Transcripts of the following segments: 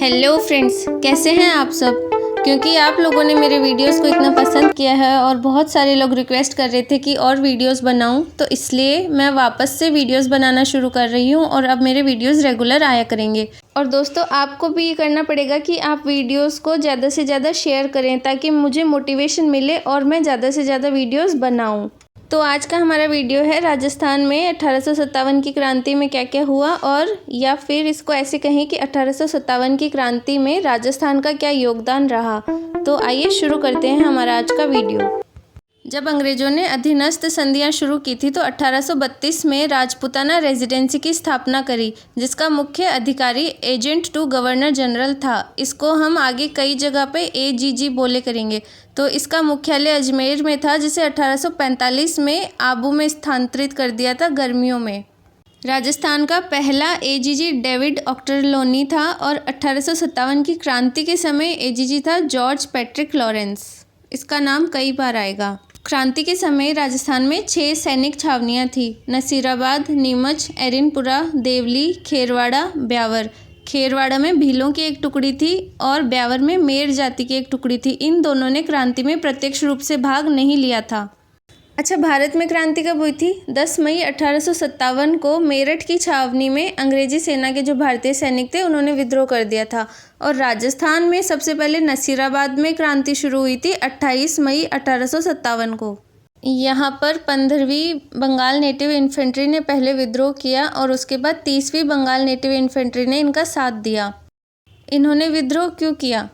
Hello friends, कैसे हैं आप सब। क्योंकि आप लोगों ने मेरे वीडियोस को इतना पसंद किया है और बहुत सारे लोग रिक्वेस्ट कर रहे थे कि और वीडियोस बनाऊं, तो इसलिए मैं वापस से वीडियोस बनाना शुरू कर रही हूं और अब मेरे वीडियोस रेगुलर आया करेंगे। और दोस्तों, आपको भी ये करना पड़ेगा कि आप वीडियोस को ज़्यादा से ज़्यादा शेयर करें ताकि मुझे मोटिवेशन मिले और मैं ज़्यादा से ज़्यादा वीडियोस बनाऊं। तो आज का हमारा वीडियो है राजस्थान में 1857 की क्रांति में क्या क्या हुआ, और या फिर इसको ऐसे कहें कि 1857 की क्रांति में राजस्थान का क्या योगदान रहा। तो आइए शुरू करते हैं हमारा आज का वीडियो। जब अंग्रेजों ने अधीनस्थ संधियां शुरू की थी तो 1832 में राजपूताना रेजिडेंसी की स्थापना करी, जिसका मुख्य अधिकारी एजेंट टू गवर्नर जनरल था। इसको हम आगे कई जगह पे AGG बोले करेंगे। तो इसका मुख्यालय अजमेर में था, जिसे 1845 में आबू में स्थानांतरित कर दिया था गर्मियों में। राजस्थान का पहला AGG डेविड ऑक्टरलोनी था और 1857 की क्रांति के समय AGG था जॉर्ज पैट्रिक लॉरेंस। इसका नाम कई बार आएगा। क्रांति के समय राजस्थान में 6 सैनिक छावनियां थी: नसीराबाद, नीमच, एरिनपुरा, देवली, खेरवाड़ा, ब्यावर। खेरवाड़ा में भीलों की एक टुकड़ी थी और ब्यावर में मेर जाति की एक टुकड़ी थी। इन दोनों ने क्रांति में प्रत्यक्ष रूप से भाग नहीं लिया था। अच्छा, भारत में क्रांति कब हुई थी? 10 मई 1857 को मेरठ की छावनी में अंग्रेजी सेना के जो भारतीय सैनिक थे उन्होंने विद्रोह कर दिया था। और राजस्थान में सबसे पहले नसीराबाद में क्रांति शुरू हुई थी 28 मई 1857 को। यहाँ पर 15वीं बंगाल नेटिव इन्फेंट्री ने पहले विद्रोह किया और उसके बाद 30वीं बंगाल नेटिव इन्फेंट्री ने इनका साथ दिया। इन्होंने विद्रोह क्यों किया?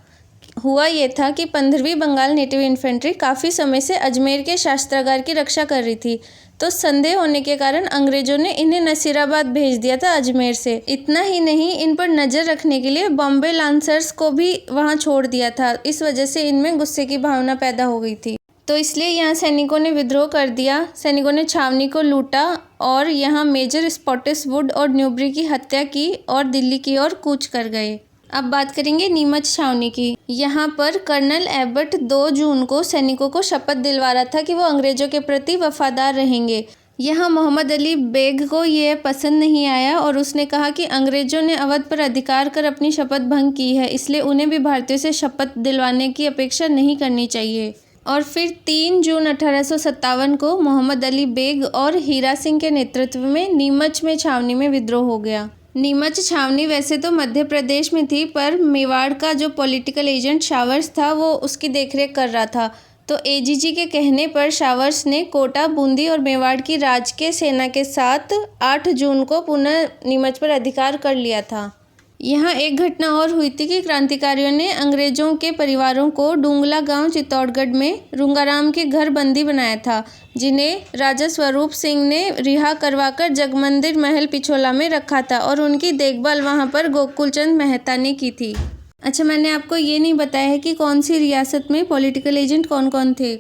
हुआ ये था कि 15वीं बंगाल नेटिव इन्फेंट्री काफ़ी समय से अजमेर के शस्त्रागार की रक्षा कर रही थी, तो संदेह होने के कारण अंग्रेजों ने इन्हें नसीराबाद भेज दिया था अजमेर से। इतना ही नहीं, इन पर नज़र रखने के लिए बॉम्बे लांसर्स को भी वहां छोड़ दिया था। इस वजह से इनमें गुस्से की भावना पैदा हो गई थी, तो इसलिए यहाँ सैनिकों ने विद्रोह कर दिया। सैनिकों ने छावनी को लूटा और यहाँ मेजर स्पॉटिसवुड और न्यूबरी की हत्या की और दिल्ली की ओर कूच कर गए। अब बात करेंगे नीमच छावनी की। यहाँ पर कर्नल एबट 2 जून को सैनिकों को शपथ दिलवा रहा था कि वो अंग्रेजों के प्रति वफादार रहेंगे। यहाँ मोहम्मद अली बेग को ये पसंद नहीं आया और उसने कहा कि अंग्रेजों ने अवध पर अधिकार कर अपनी शपथ भंग की है, इसलिए उन्हें भी भारतीयों से शपथ दिलवाने की अपेक्षा नहीं करनी चाहिए। और फिर 3 जून 1857 को मोहम्मद अली बेग और हीरा सिंह के नेतृत्व में नीमच में छावनी में विद्रोह हो गया। नीमच छावनी वैसे तो मध्य प्रदेश में थी, पर मेवाड़ का जो पॉलिटिकल एजेंट शावर्स था वो उसकी देखरेख कर रहा था। तो AGG के कहने पर शावर्स ने कोटा, बूंदी और मेवाड़ की राजकीय सेना के साथ 8 जून को पुनः नीमच पर अधिकार कर लिया था। यहाँ एक घटना और हुई थी कि क्रांतिकारियों ने अंग्रेजों के परिवारों को डूंगला गांव चित्तौड़गढ़ में रुंगाराम के घर बंदी बनाया था, जिन्हें राजा स्वरूप सिंह ने रिहा करवाकर जगमंदिर महल पिछोला में रखा था और उनकी देखभाल वहां पर गोकुलचंद मेहता ने की थी। अच्छा, मैंने आपको ये नहीं बताया है कि कौन सी रियासत में पॉलिटिकल एजेंट कौन कौन थे।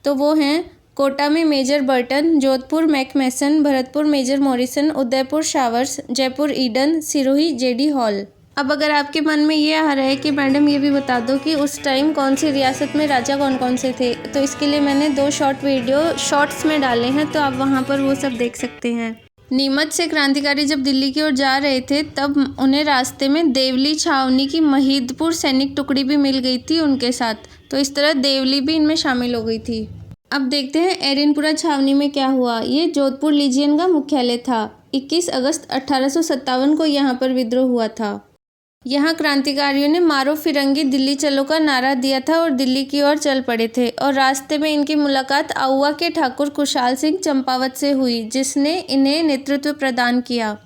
तो वो हैं कोटा में major Burton, Jodhpur McMason, Bharatpur major Morrison, Udaipur Showers, Jaipur Eden, Sirohi JD Hall. अब अगर आपके मन में ये आ रहा है कि मैडम ये भी बता दो कि उस टाइम कौन सी रियासत में राजा कौन कौन से थे, तो इसके लिए मैंने 2 शॉर्ट वीडियो शॉर्ट्स में डाले हैं, तो आप वहाँ पर वो सब देख सकते हैं। नीमच से क्रांतिकारी जब दिल्ली की ओर जा रहे थे तब उन्हें रास्ते में देवली छावनी की महिदपुर सैनिक टुकड़ी भी मिल गई थी उनके साथ, तो इस तरह देवली भी इनमें शामिल हो गई थी। अब देखते हैं एरिनपुरा छावनी में क्या हुआ। ये जोधपुर लीजियन का मुख्यालय था। 21 अगस्त 1857 को यहाँ पर विद्रोह हुआ था। यहाँ क्रांतिकारियों ने मारो फिरंगी दिल्ली चलो का नारा दिया था और दिल्ली की ओर चल पड़े थे। और रास्ते में इनकी मुलाकात आउवा के ठाकुर कुशाल सिंह चंपावत से हुई, जिसने इन्हें नेतृत्व प्रदान किया।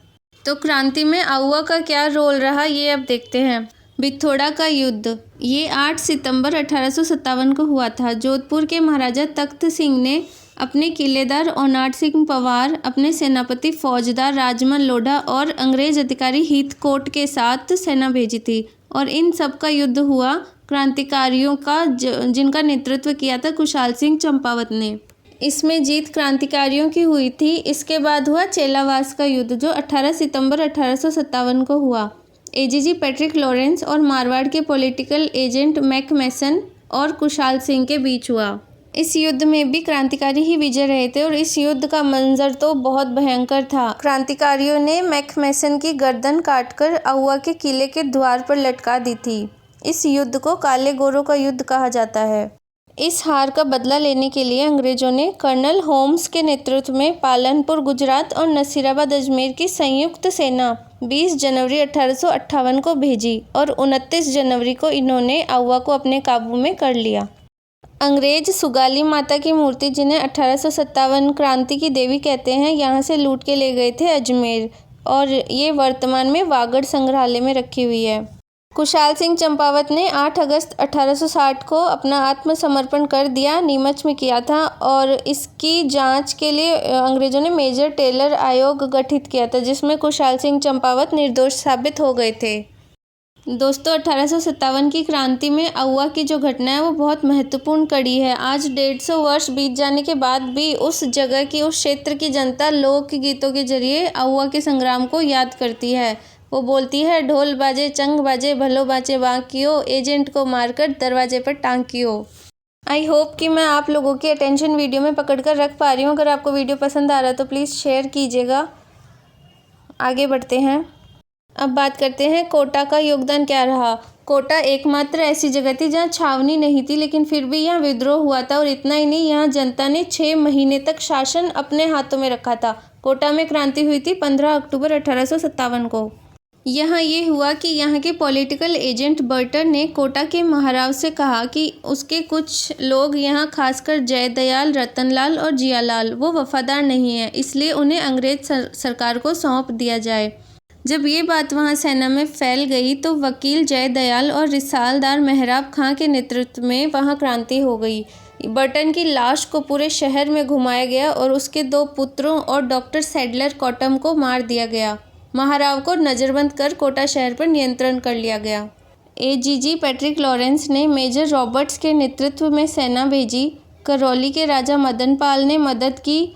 तो क्रांति में आउवा का क्या रोल रहा ये अब देखते हैं। बिथोड़ा का युद्ध, ये 8 सितंबर 1857 को हुआ था। जोधपुर के महाराजा तख्त सिंह ने अपने किलेदार ओनाट सिंह पवार, अपने सेनापति फौजदार राजमल लोढ़ा और अंग्रेज अधिकारी हीथकोट के साथ सेना भेजी थी और इन सब का युद्ध हुआ क्रांतिकारियों का, जिनका नेतृत्व किया था कुशाल सिंह चंपावत ने। इसमें जीत क्रांतिकारियों की हुई थी। इसके बाद हुआ चेलावास का युद्ध, जो 18 सितंबर 1857 को हुआ। AGG पैट्रिक लॉरेंस और मारवाड़ के पॉलिटिकल एजेंट मैकमेसन और कुशाल सिंह के बीच हुआ। इस युद्ध में भी क्रांतिकारी ही विजय रहे थे और इस युद्ध का मंजर तो बहुत भयंकर था। क्रांतिकारियों ने मैकमेसन की गर्दन काटकर आउवा के किले के द्वार पर लटका दी थी। इस युद्ध को काले गोरों का युद्ध कहा जाता है। इस हार का बदला लेने के लिए अंग्रेजों ने कर्नल होम्स के नेतृत्व में पालनपुर गुजरात और नसीराबाद अजमेर की संयुक्त सेना 20 जनवरी 1858 को भेजी और 29 जनवरी को इन्होंने आउवा को अपने काबू में कर लिया। अंग्रेज सुगाली माता की मूर्ति, जिन्हें 1857 क्रांति की देवी कहते हैं, यहाँ से लूट के ले गए थे अजमेर और ये वर्तमान में वागड़ संग्रहालय में रखी हुई है। खुशहाल सिंह चंपावत ने 8 अगस्त 1860 को अपना आत्मसमर्पण कर दिया, नीमच में किया था और इसकी जांच के लिए अंग्रेजों ने मेजर टेलर आयोग गठित किया था, जिसमें खुशहाल सिंह चंपावत निर्दोष साबित हो गए थे। दोस्तों, 1857 की क्रांति में आउवा की जो घटना है वो बहुत महत्वपूर्ण कड़ी है। आज 150 वर्ष बीत जाने के बाद भी उस जगह की, उस क्षेत्र की जनता लोकगीतों के जरिए आउवा के संग्राम को याद करती है। वो बोलती है, ढोल बाजे चंग बाजे भलो बाजे बांकियो, एजेंट को मारकर दरवाजे पर टांकियो। आई होप कि मैं आप लोगों की अटेंशन वीडियो में पकड़ कर रख पा रही हूँ। अगर आपको वीडियो पसंद आ रहा है तो प्लीज़ शेयर कीजिएगा। आगे बढ़ते हैं। अब बात करते हैं कोटा का योगदान क्या रहा। कोटा एकमात्र ऐसी जगह थी जहाँ छावनी नहीं थी, लेकिन फिर भी यहाँ विद्रोह हुआ था और इतना ही नहीं, यहाँ जनता ने 6 महीने तक शासन अपने हाथों में रखा था। कोटा में क्रांति हुई थी 15 अक्टूबर 1857 को। यहाँ ये हुआ कि यहाँ के पॉलिटिकल एजेंट बर्टर ने कोटा के महाराव से कहा कि उसके कुछ लोग यहाँ, खासकर जयदयाल, रतनलाल और जियालाल, वो वफादार नहीं हैं, इसलिए उन्हें अंग्रेज सरकार को सौंप दिया जाए। जब ये बात वहाँ सेना में फैल गई तो वकील जयदयाल और रिसालदार मेहराब खां के नेतृत्व में वहाँ क्रांति हो गई। बर्टन की लाश को पूरे शहर में घुमाया गया और उसके 2 पुत्रों और डॉक्टर सैडलर कॉटम को मार दिया गया। महाराव को नज़रबंद कर कोटा शहर पर नियंत्रण कर लिया गया। एजीजी पैट्रिक लॉरेंस ने मेजर रॉबर्ट्स के नेतृत्व में सेना भेजी। करौली के राजा मदन पाल ने मदद की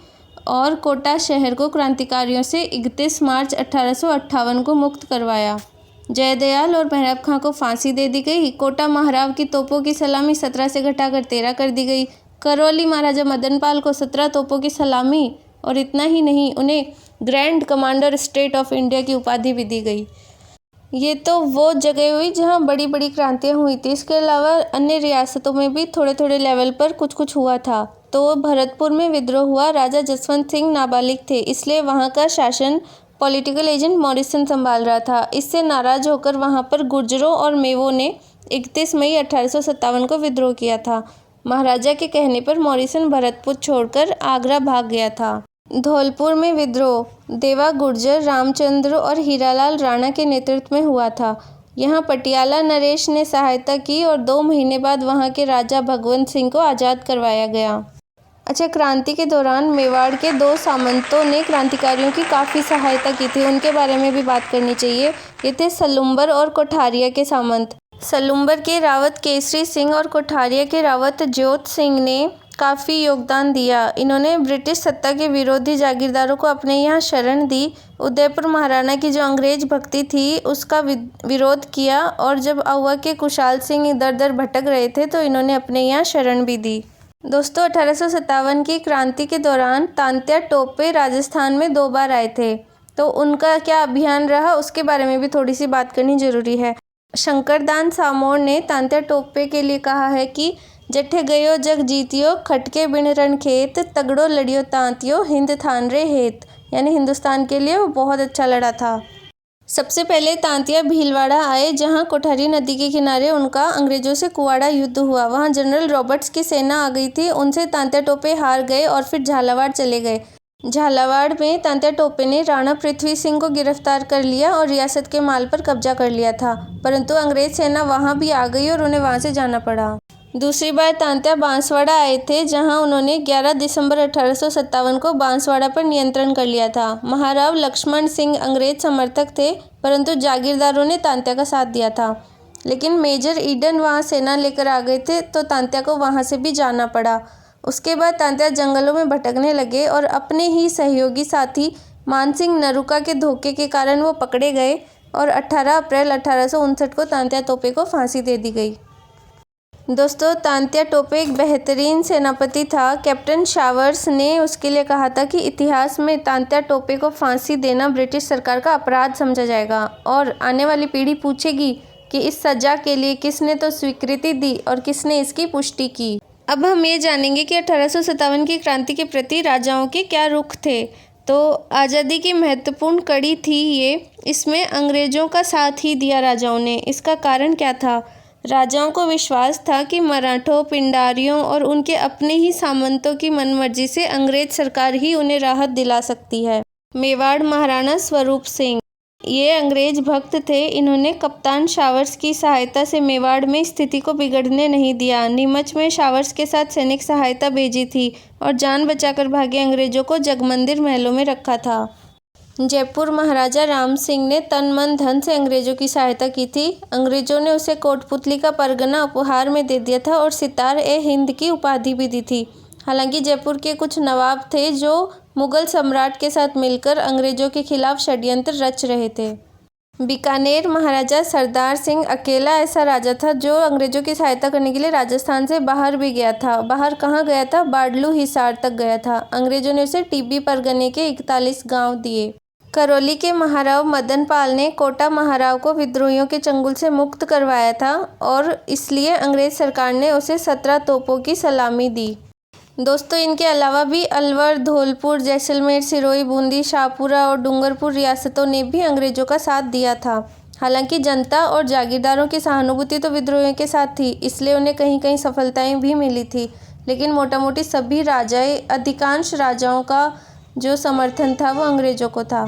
और कोटा शहर को क्रांतिकारियों से 31 मार्च 1858 को मुक्त करवाया। जयदयाल और मेहराब खां को फांसी दे दी गई। कोटा महाराव की तोपों की सलामी 17 से घटाकर 13 कर दी गई। करौली महाराजा मदन पाल को 17 तोपों की सलामी और इतना ही नहीं, उन्हें grand commander state of India की उपाधि भी दी गई। ये तो वो जगह हुई जहाँ बड़ी बड़ी क्रांतियाँ हुई थी। इसके अलावा अन्य रियासतों में भी थोड़े थोड़े लेवल पर कुछ कुछ हुआ था। तो भरतपुर में विद्रोह हुआ। राजा जसवंत सिंह नाबालिग थे, इसलिए वहाँ का शासन पॉलिटिकल एजेंट मॉरिसन संभाल रहा था। इससे नाराज होकर वहाँ पर गुर्जरों और मेवों ने 31 मई 1857 को विद्रोह किया था। महाराजा के कहने पर मॉरिसन भरतपुर छोड़कर आगरा भाग गया था। धौलपुर में विद्रोह देवा गुर्जर, रामचंद्र और हीरालाल राणा के नेतृत्व में हुआ था। यहाँ पटियाला नरेश ने सहायता की और 2 महीने बाद वहाँ के राजा भगवंत सिंह को आज़ाद करवाया गया। अच्छा, क्रांति के दौरान मेवाड़ के 2 सामंतों ने क्रांतिकारियों की काफ़ी सहायता की थी, उनके बारे में भी बात करनी चाहिए। ये थे सलुम्बर और कोठारिया के सामंत। सलुम्बर के रावत केसरी सिंह और कोठारिया के रावत ज्योत सिंह ने काफ़ी योगदान दिया। इन्होंने ब्रिटिश सत्ता के विरोधी जागीरदारों को अपने यहाँ शरण दी। उदयपुर महाराणा की जो अंग्रेज भक्ति थी उसका विरोध किया और जब आउवा के खुशहाल सिंह इधर उधर भटक रहे थे तो इन्होंने अपने यहाँ शरण भी दी। दोस्तों, 1857 की क्रांति के दौरान तांत्या टोपे राजस्थान में 2 बार आए थे, तो उनका क्या अभियान रहा उसके बारे में भी थोड़ी सी बात करनी जरूरी है। शंकरदान सामोर ने तांत्या टोपे के लिए कहा है कि जठे गयो जग जीतियो, खटके बिन रण खेत, तगड़ो लड़ियो तांतियो, हिंद थान रे हेत। यानी हिंदुस्तान के लिए वो बहुत अच्छा लड़ा था। सबसे पहले तांतिया भीलवाड़ा आए, जहां कोठारी नदी के किनारे उनका अंग्रेजों से कुवाड़ा युद्ध हुआ। वहां जनरल रॉबर्ट्स की सेना आ गई थी, उनसे तांत्या टोपे हार गए और फिर झालावाड़ चले गए। झालावाड़ में तांत्या टोपे ने राणा पृथ्वी सिंह को गिरफ्तार कर लिया और रियासत के माल पर कब्जा कर लिया था, परंतु अंग्रेज सेना वहां भी आ गई और उन्हें वहां से जाना पड़ा। दूसरी बार तांत्या बांसवाड़ा आए थे, जहां उन्होंने 11 दिसंबर 1857 को बांसवाड़ा पर नियंत्रण कर लिया था। महाराव लक्ष्मण सिंह अंग्रेज समर्थक थे, परंतु जागीरदारों ने तांत्या का साथ दिया था। लेकिन मेजर ईडन वहां सेना लेकर आ गए थे, तो तांत्या को वहां से भी जाना पड़ा। उसके बाद तांत्या जंगलों में भटकने लगे और अपने ही सहयोगी साथी मानसिंह नरूका के धोखे के कारण वो पकड़े गए और 18 अप्रैल 1859 को तांत्या टोपे को फांसी दे दी गई। दोस्तों, तात्या टोपे एक बेहतरीन सेनापति था। कैप्टन शावर्स ने उसके लिए कहा था कि इतिहास में तात्या टोपे को फांसी देना ब्रिटिश सरकार का अपराध समझा जाएगा और आने वाली पीढ़ी पूछेगी कि इस सज़ा के लिए किसने तो स्वीकृति दी और किसने इसकी पुष्टि की। अब हम ये जानेंगे कि 1857 की क्रांति के प्रति राजाओं के क्या रुख थे। तो आज़ादी की महत्वपूर्ण कड़ी थी ये। इसमें अंग्रेज़ों का साथ ही दिया राजाओं ने। इसका कारण क्या था? राजाओं को विश्वास था कि मराठों, पिंडारियों और उनके अपने ही सामंतों की मनमर्जी से अंग्रेज सरकार ही उन्हें राहत दिला सकती है। मेवाड़ महाराणा स्वरूप सिंह ये अंग्रेज भक्त थे। इन्होंने कप्तान शावर्स की सहायता से मेवाड़ में स्थिति को बिगड़ने नहीं दिया। नीमच में शावर्स के साथ सैनिक सहायता भेजी थी और जान बचाकर भागे अंग्रेजों को जगमंदिर महलों में रखा था। जयपुर महाराजा राम सिंह ने तन मन धन से अंग्रेजों की सहायता की थी। अंग्रेजों ने उसे कोटपुतली का परगना उपहार में दे दिया था और सितार-ए-हिंद की उपाधि भी दी थी। हालांकि जयपुर के कुछ नवाब थे जो मुगल सम्राट के साथ मिलकर अंग्रेजों के खिलाफ षड्यंत्र रच रहे थे। बीकानेर महाराजा सरदार सिंह अकेला ऐसा राजा था जो अंग्रेजों की सहायता करने के लिए राजस्थान से बाहर भी गया था। बाहर कहाँ गया था? बाडलू हिसार तक गया था। अंग्रेजों ने उसे टिब्बी परगने के 41 गांव दिए। करौली के महाराव मदन पाल ने कोटा महाराव को विद्रोहियों के चंगुल से मुक्त करवाया था और इसलिए अंग्रेज सरकार ने उसे 17 तोपों की सलामी दी। दोस्तों, इनके अलावा भी अलवर, धौलपुर, जैसलमेर, सिरोही, बूंदी, शाहपुरा और डूंगरपुर रियासतों ने भी अंग्रेजों का साथ दिया था। हालांकि जनता और जागीरदारों की सहानुभूति तो विद्रोहियों के साथ थी, इसलिए उन्हें कहीं कहीं सफलताएं भी मिली थी। लेकिन मोटा मोटी सभी अधिकांश राजाओं का जो समर्थन था वो अंग्रेजों को था।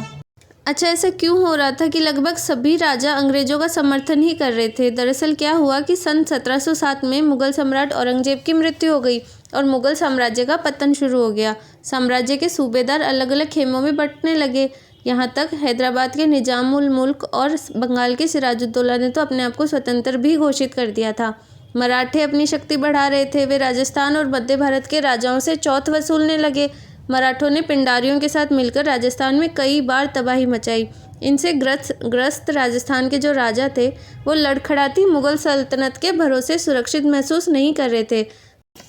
अच्छा, ऐसा क्यों हो रहा था कि लगभग सभी राजा अंग्रेजों का समर्थन ही कर रहे थे? दरअसल क्या हुआ कि सन 1707 में मुगल सम्राट औरंगजेब की मृत्यु हो गई और मुगल साम्राज्य का पतन शुरू हो गया। साम्राज्य के सूबेदार अलग अलग खेमों में बंटने लगे। यहाँ तक हैदराबाद के निजाम उल मुल्क और बंगाल के सिराजुद्दौला ने तो अपने आप को स्वतंत्र भी घोषित कर दिया था। मराठे अपनी शक्ति बढ़ा रहे थे। वे राजस्थान और मध्य भारत के राजाओं से चौथ वसूलने लगे। मराठों ने पिंडारियों के साथ मिलकर राजस्थान में कई बार तबाही मचाई। इनसे ग्रस्त राजस्थान के जो राजा थे वो लड़खड़ाती मुगल सल्तनत के भरोसे सुरक्षित महसूस नहीं कर रहे थे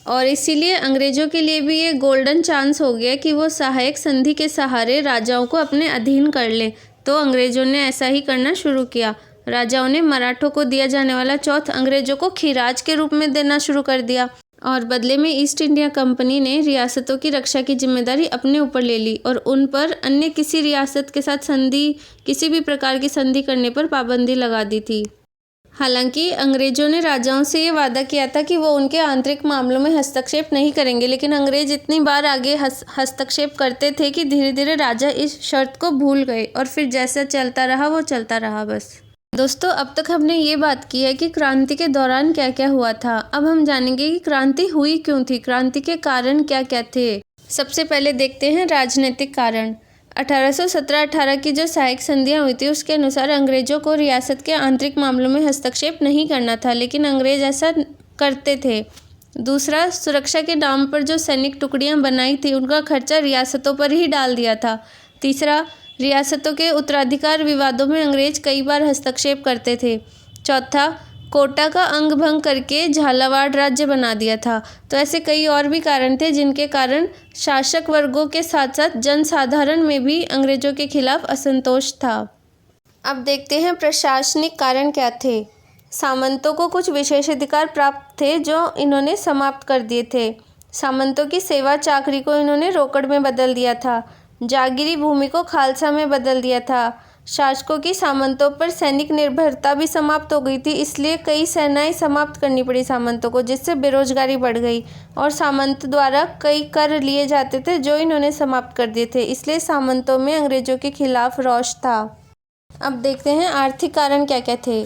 और इसीलिए अंग्रेजों के लिए भी ये गोल्डन चांस हो गया कि वो सहायक संधि के सहारे राजाओं को अपने अधीन कर ले। तो अंग्रेजों ने ऐसा ही करना शुरू किया। राजाओं ने मराठों को दिया जाने वाला चौथ अंग्रेजों को खीराज के रूप में देना शुरू कर दिया और बदले में ईस्ट इंडिया कंपनी ने रियासतों की रक्षा की जिम्मेदारी अपने ऊपर ले ली और उन पर अन्य किसी रियासत के साथ किसी भी प्रकार की संधि करने पर पाबंदी लगा दी थी। हालांकि अंग्रेजों ने राजाओं से ये वादा किया था कि वो उनके आंतरिक मामलों में हस्तक्षेप नहीं करेंगे, लेकिन अंग्रेज इतनी बार आगे हस्तक्षेप करते थे कि धीरे धीरे राजा इस शर्त को भूल गए और फिर जैसा चलता रहा वो चलता रहा बस। दोस्तों, अब तक हमने ये बात की है कि क्रांति के दौरान क्या क्या हुआ था। अब हम जानेंगे कि क्रांति हुई क्यों थी, क्रांति के कारण क्या क्या थे। सबसे पहले देखते हैं राजनीतिक कारण। 1817-18 की जो सहायक संधियां हुई थी उसके अनुसार अंग्रेजों को रियासत के आंतरिक मामलों में हस्तक्षेप नहीं करना था, लेकिन अंग्रेज ऐसा करते थे। दूसरा, सुरक्षा के नाम पर जो सैनिक टुकड़ियां बनाई थी उनका खर्चा रियासतों पर ही डाल दिया था। तीसरा, रियासतों के उत्तराधिकार विवादों में अंग्रेज कई बार हस्तक्षेप करते थे। चौथा, कोटा का अंग भंग करके झालावाड़ राज्य बना दिया था। तो ऐसे कई और भी कारण थे जिनके कारण शासक वर्गों के साथ साथ जनसाधारण में भी अंग्रेजों के खिलाफ असंतोष था। अब देखते हैं प्रशासनिक कारण क्या थे। सामंतों को कुछ विशेषाधिकार प्राप्त थे जो इन्होंने समाप्त कर दिए थे। सामंतों की सेवा चाकरी को इन्होंने रोकड़ में बदल दिया था। जागीरी भूमि को खालसा में बदल दिया था। शासकों की सामंतों पर सैनिक निर्भरता भी समाप्त हो गई थी, इसलिए कई सेनाएं समाप्त करनी पड़ी सामंतों को, जिससे बेरोजगारी बढ़ गई और सामंत द्वारा कई कर लिए जाते थे जो इन्होंने समाप्त कर दिए थे। इसलिए सामंतों में अंग्रेजों के खिलाफ रोष था। अब देखते हैं आर्थिक कारण क्या क्या थे।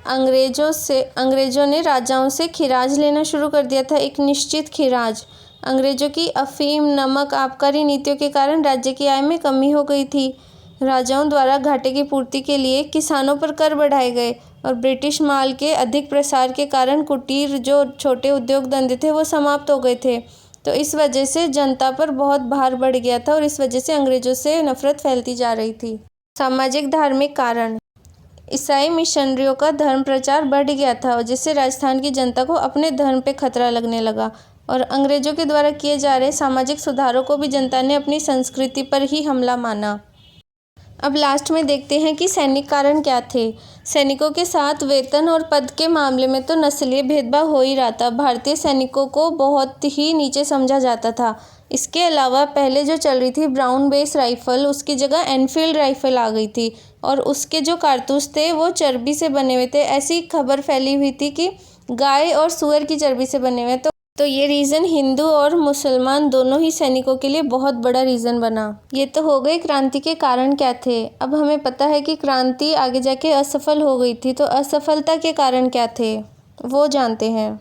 अंग्रेजों ने राजाओं से खिराज लेना शुरू कर दिया था, एक निश्चित खिराज। अंग्रेजों की अफीम, नमक, आबकारी नीतियों के कारण राज्य की आय में कमी हो गई थी। राजाओं द्वारा घाटे की पूर्ति के लिए किसानों पर कर बढ़ाए गए और ब्रिटिश माल के अधिक प्रसार के कारण कुटीर जो छोटे उद्योग धंधे थे वो समाप्त हो गए थे। तो इस वजह से जनता पर बहुत भार बढ़ गया था और इस वजह से अंग्रेजों से नफरत फैलती जा रही थी। सामाजिक धार्मिक कारण। ईसाई मिशनरियों का धर्म प्रचार बढ़ गया था, जिससे राजस्थान की जनता को अपने धर्म पे खतरा लगने लगा और अंग्रेजों के द्वारा किए जा रहे सामाजिक सुधारों को भी जनता ने अपनी संस्कृति पर ही हमला माना। अब लास्ट में देखते हैं कि सैनिक कारण क्या थे। सैनिकों के साथ वेतन और पद के मामले में तो नस्लीय भेदभाव हो ही रहा था। भारतीय सैनिकों को बहुत ही नीचे समझा जाता था। इसके अलावा पहले जो चल रही थी ब्राउन बेस राइफ़ल, उसकी जगह एनफील्ड राइफ़ल आ गई थी और उसके जो कारतूस थे वो चर्बी से बने हुए थे। ऐसी खबर फैली हुई थी कि गाय और सूअर की चर्बी से बने हुए। तो ये रीज़न हिंदू और मुसलमान दोनों ही सैनिकों के लिए बहुत बड़ा रीज़न बना। ये तो हो गए क्रांति के कारण क्या थे। अब हमें पता है कि क्रांति आगे जाके असफल हो गई थी, तो असफलता के कारण क्या थे वो जानते हैं।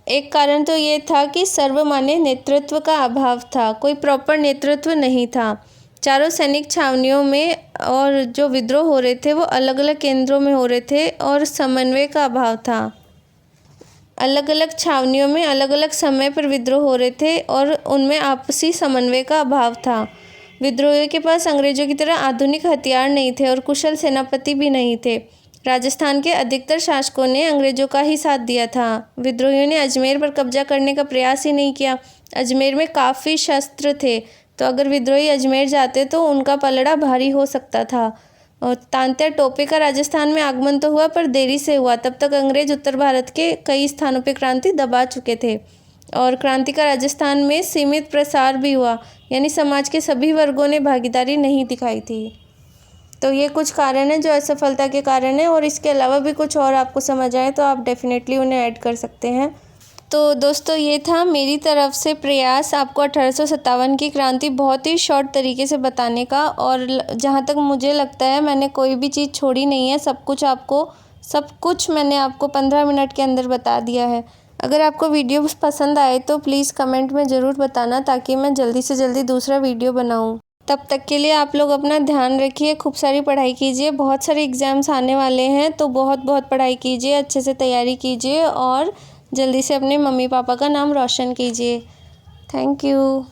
एक कारण तो ये था कि सर्वमान्य नेतृत्व का अभाव था, कोई प्रॉपर नेतृत्व नहीं था। चारों सैनिक छावनियों में और जो विद्रोह हो रहे थे वो अलग अलग केंद्रों में हो रहे थे और समन्वय का अभाव था। अलग अलग छावनियों में अलग अलग समय पर विद्रोह हो रहे थे और उनमें आपसी समन्वय का अभाव था। विद्रोहियों के पास अंग्रेजों की तरह आधुनिक हथियार नहीं थे और कुशल सेनापति भी नहीं थे। राजस्थान के अधिकतर शासकों ने अंग्रेजों का ही साथ दिया था। विद्रोहियों ने अजमेर पर कब्जा करने का प्रयास ही नहीं किया। अजमेर में काफ़ी शस्त्र थे, तो अगर विद्रोही अजमेर जाते तो उनका पलड़ा भारी हो सकता था। और तांत्या टोपे का राजस्थान में आगमन तो हुआ, पर देरी से हुआ। तब तक अंग्रेज उत्तर भारत के कई स्थानों पर क्रांति दबा चुके थे और क्रांति का राजस्थान में सीमित प्रसार भी हुआ, यानी समाज के सभी वर्गों ने भागीदारी नहीं दिखाई थी। तो ये कुछ कारण हैं जो असफलता के कारण हैं, और इसके अलावा भी कुछ और आपको समझ आए तो आप डेफिनेटली उन्हें ऐड कर सकते हैं। तो दोस्तों ये था मेरी तरफ से प्रयास आपको 1857 की क्रांति बहुत ही शॉर्ट तरीके से बताने का, और जहाँ तक मुझे लगता है मैंने कोई भी चीज़ छोड़ी नहीं है। सब कुछ मैंने आपको 15 मिनट के अंदर बता दिया है। अगर आपको वीडियो पसंद आए तो प्लीज़ कमेंट में ज़रूर बताना, ताकि मैं जल्दी से जल्दी दूसरा वीडियो बनाऊँ। तब तक के लिए आप लोग अपना ध्यान रखिए, खूब सारी पढ़ाई कीजिए। बहुत सारे एग्ज़ाम्स आने वाले हैं, तो बहुत पढ़ाई कीजिए, अच्छे से तैयारी कीजिए और जल्दी से अपने मम्मी पापा का नाम रोशन कीजिए। Thank you.